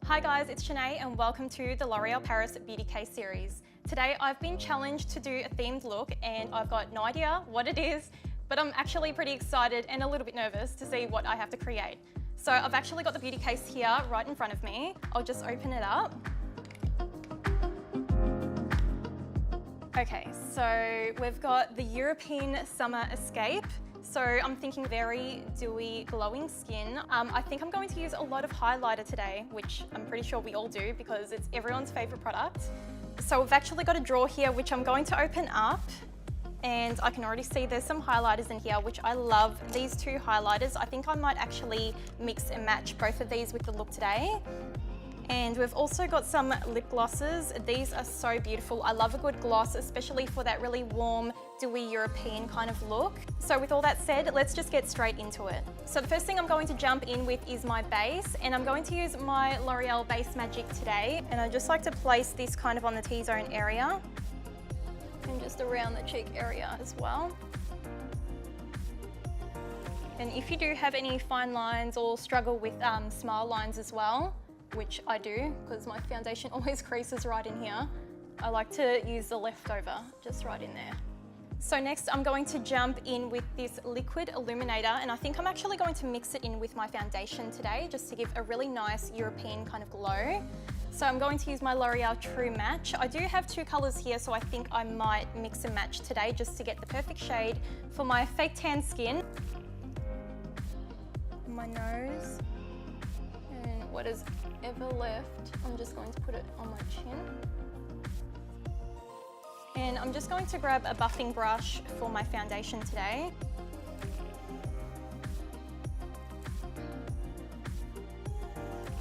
Hi guys, it's Senay and welcome to the L'Oreal Paris Beauty Case series. Today I've been challenged to do a themed look and I've got no idea what it is, but I'm actually pretty excited and a little bit nervous to see what I have to create. So I've actually got the beauty case here right in front of me. I'll just open it up. Okay, so we've got the European Summer Escape. So I'm thinking very dewy, glowing skin. I think I'm going to use a lot of highlighter today, which I'm pretty sure we all do because it's everyone's favorite product. So we've actually got a drawer here, which I'm going to open up. And I can already see there's some highlighters in here, which I love these two highlighters. I think I might actually mix and match both of these with the look today. And we've also got some lip glosses. These are so beautiful. I love a good gloss, especially for that really warm, dewy European kind of look. So with all that said, let's just get straight into it. So the first thing I'm going to jump in with is my base, and I'm going to use my L'Oreal Base Magic today. And I just like to place this kind of on the T-zone area and just around the cheek area as well. And if you do have any fine lines or struggle with smile lines as well, which I do because my foundation always creases right in here, I like to use the leftover just right in there. So next I'm going to jump in with this liquid illuminator, and I think I'm actually going to mix it in with my foundation today just to give a really nice European kind of glow. So I'm going to use my L'Oreal True Match. I do have two colors here, so I think I might mix and match today just to get the perfect shade for my fake tan skin. My nose, and what is ever left, I'm just going to put it on my chin. And I'm just going to grab a buffing brush for my foundation today.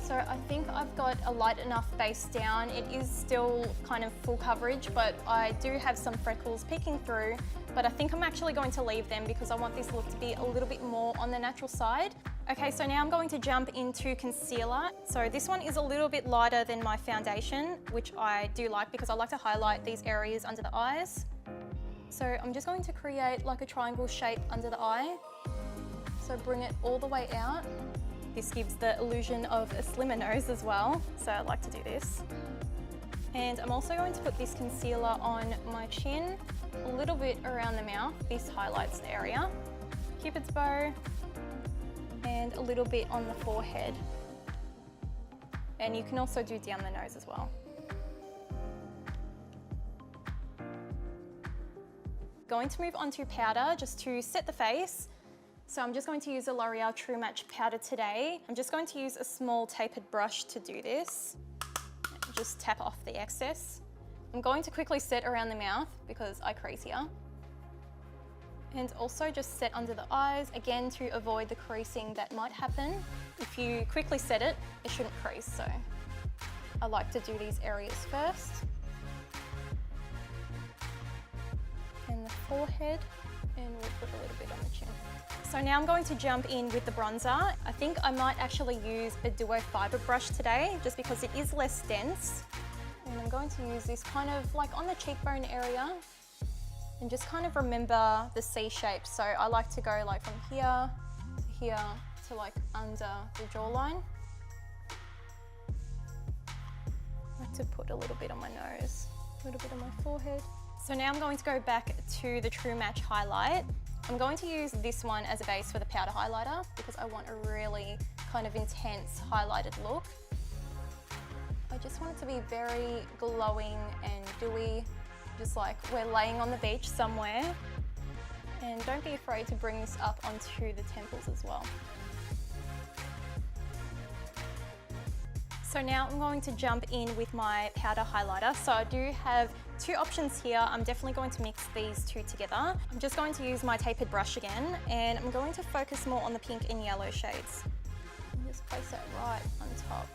So I think I've got a light enough base down. It is still kind of full coverage, but I do have some freckles peeking through, but I think I'm actually going to leave them because I want this look to be a little bit more on the natural side. Okay, so now I'm going to jump into concealer. So this one is a little bit lighter than my foundation, which I do like because I like to highlight these areas under the eyes. So I'm just going to create like a triangle shape under the eye. So bring it all the way out. This gives the illusion of a slimmer nose as well, so I like to do this. And I'm also going to put this concealer on my chin, a little bit around the mouth. This highlights the area. Cupid's bow, and a little bit on the forehead. And you can also do down the nose as well. Going to move on to powder just to set the face. So I'm just going to use a L'Oreal True Match powder today. I'm just going to use a small tapered brush to do this. Just tap off the excess. I'm going to quickly set around the mouth because I crease here. And also just set under the eyes, again to avoid the creasing that might happen. If you quickly set it, it shouldn't crease, so I like to do these areas first. And the forehead, and we'll put a little bit on the chin. So now I'm going to jump in with the bronzer. I think I might actually use a duo fiber brush today just because it is less dense. And I'm going to use this kind of like on the cheekbone area and just kind of remember the C shape. So I like to go like from here to here to like under the jawline. I like to put a little bit on my nose, a little bit on my forehead. So now I'm going to go back to the True Match highlight. I'm going to use this one as a base for the powder highlighter because I want a really kind of intense highlighted look. I just want it to be very glowing and dewy, just like we're laying on the beach somewhere. And don't be afraid to bring this up onto the temples as well. So now I'm going to jump in with my powder highlighter. So I do have two options here. I'm definitely going to mix these two together. I'm just going to use my tapered brush again, and I'm going to focus more on the pink and yellow shades. And just place that right on top.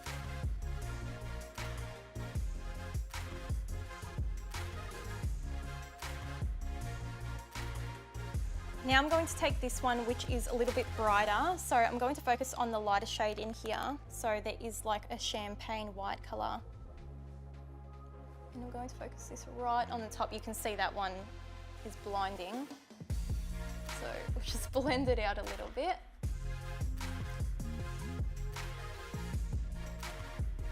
Now I'm going to take this one, which is a little bit brighter. So I'm going to focus on the lighter shade in here. So there is like a champagne white color. And I'm going to focus this right on the top. You can see that one is blinding. So we'll just blend it out a little bit.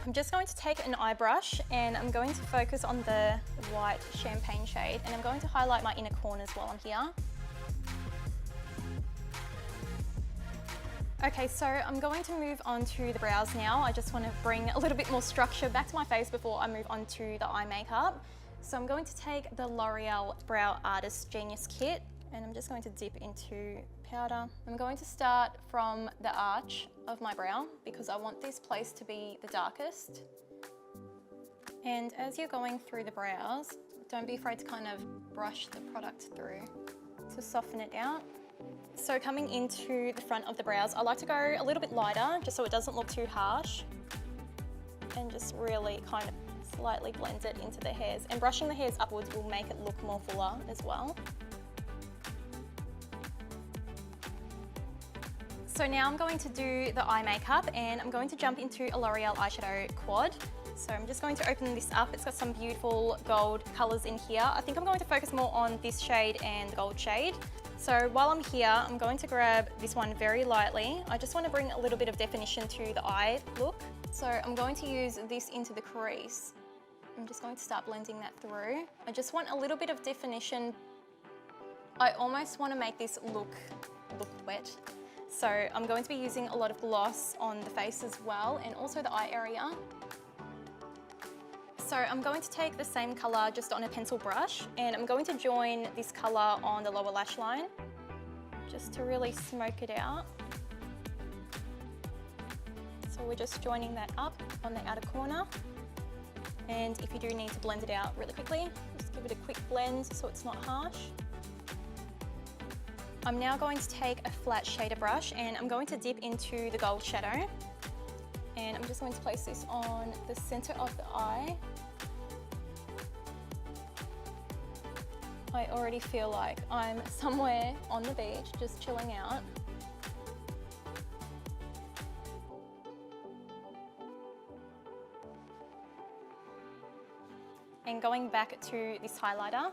I'm just going to take an eye brush and I'm going to focus on the white champagne shade, and I'm going to highlight my inner corners while I'm here. Okay, so I'm going to move on to the brows now. I just want to bring a little bit more structure back to my face before I move on to the eye makeup. So I'm going to take the L'Oreal Brow Artist Genius Kit, and I'm just going to dip into powder. I'm going to start from the arch of my brow because I want this place to be the darkest. And as you're going through the brows, don't be afraid to kind of brush the product through to soften it out. So coming into the front of the brows, I like to go a little bit lighter just so it doesn't look too harsh, and just really kind of slightly blend it into the hairs. And brushing the hairs upwards will make it look more fuller as well. So now I'm going to do the eye makeup, and I'm going to jump into a L'Oreal eyeshadow quad. So I'm just going to open this up. It's got some beautiful gold colours in here. I think I'm going to focus more on this shade and the gold shade. So while I'm here, I'm going to grab this one very lightly. I just want to bring a little bit of definition to the eye look. So I'm going to use this into the crease. I'm just going to start blending that through. I just want a little bit of definition. I almost want to make this look wet. So I'm going to be using a lot of gloss on the face as well, and also the eye area. So I'm going to take the same colour just on a pencil brush, and I'm going to join this colour on the lower lash line just to really smoke it out. So we're just joining that up on the outer corner. And if you do need to blend it out really quickly, just give it a quick blend so it's not harsh. I'm now going to take a flat shader brush, and I'm going to dip into the gold shadow. And I'm just going to place this on the center of the eye. I already feel like I'm somewhere on the beach, just chilling out. And going back to this highlighter,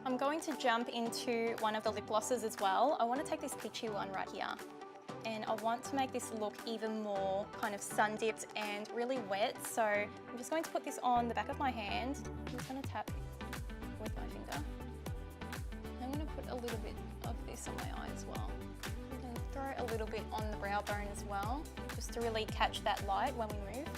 I'm going to jump into one of the lip glosses as well. I want to take this peachy one right here, and I want to make this look even more kind of sun dipped and really wet. So I'm just going to put this on the back of my hand. I'm just going to tap with my finger. I'm going to put a little bit of this on my eye as well, and throw a little bit on the brow bone as well, just to really catch that light when we move.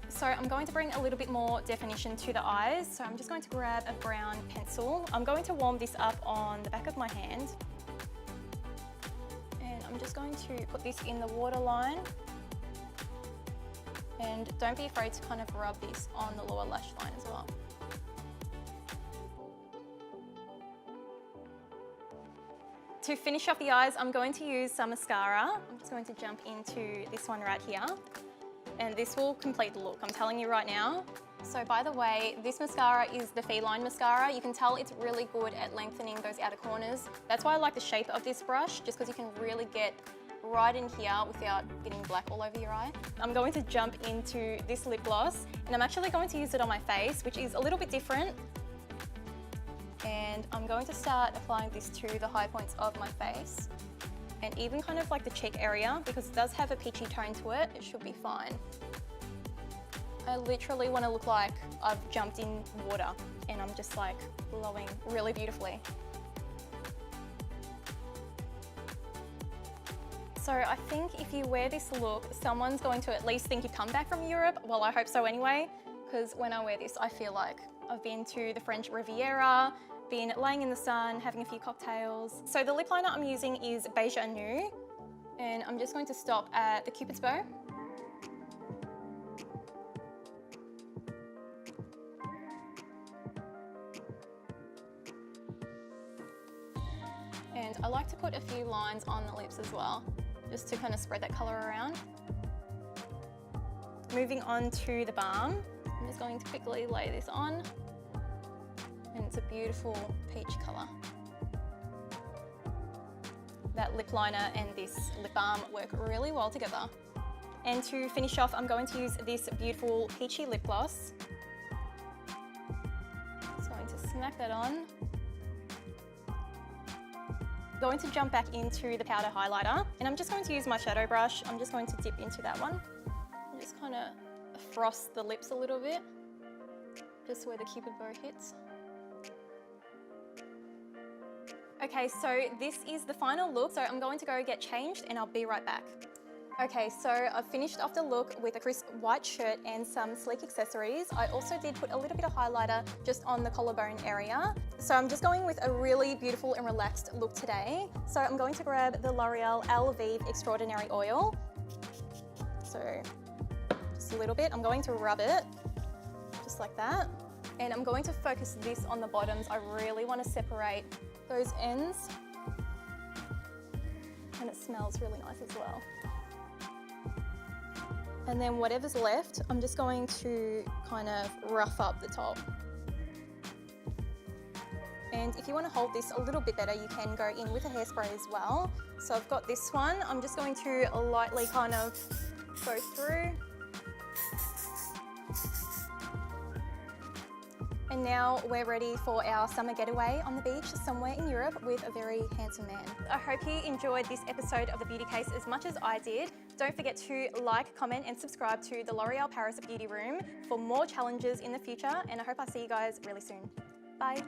So I'm going to bring a little bit more definition to the eyes. So I'm just going to grab a brown pencil. I'm going to warm this up on the back of my hand. And I'm just going to put this in the waterline. And don't be afraid to kind of rub this on the lower lash line as well. To finish off the eyes, I'm going to use some mascara. I'm just going to jump into this one right here. And this will complete the look, I'm telling you right now. So by the way, this mascara is the Feline mascara. You can tell it's really good at lengthening those outer corners. That's why I like the shape of this brush, just because you can really get right in here without getting black all over your eye. I'm going to jump into this lip gloss, and I'm actually going to use it on my face, which is a little bit different. And I'm going to start applying this to the high points of my face, and even kind of like the cheek area, because it does have a peachy tone to it. It should be fine. I literally want to look like I've jumped in water, and I'm just like glowing really beautifully. So I think if you wear this look, someone's going to at least think you've come back from Europe. Well, I hope so anyway, because when I wear this, I feel like I've been to the French Riviera, been laying in the sun, having a few cocktails. So the lip liner I'm using is Beige Anu, and I'm just going to stop at the Cupid's bow. And I like to put a few lines on the lips as well, just to kind of spread that colour around. Moving on to the balm, I'm just going to quickly lay this on. And it's a beautiful peach colour. That lip liner and this lip balm work really well together. And to finish off, I'm going to use this beautiful peachy lip gloss. Just going to smack that on. going to jump back into the powder highlighter, and I'm just going to use my shadow brush. I'm just going to dip into that one and just kind of frost the lips a little bit, just where the cupid bow hits. Okay, so this is the final look. So I'm going to go get changed and I'll be right back. Okay, so I've finished off the look with a crisp white shirt and some sleek accessories. I also did put a little bit of highlighter just on the collarbone area. So I'm just going with a really beautiful and relaxed look today. So I'm going to grab the L'Oreal Elvive Extraordinary Oil. So just a little bit. I'm going to rub it just like that. And I'm going to focus this on the bottoms. I really want to separate those ends. And it smells really nice as well. And then whatever's left, I'm just going to kind of rough up the top. And if you want to hold this a little bit better, you can go in with a hairspray as well. So I've got this one. I'm just going to lightly kind of go through. And now we're ready for our summer getaway on the beach somewhere in Europe with a very handsome man. I hope you enjoyed this episode of The Beauty Case as much as I did. Don't forget to like, comment and subscribe to the L'Oreal Paris Beauty Room for more challenges in the future, and I hope I see you guys really soon. Bye.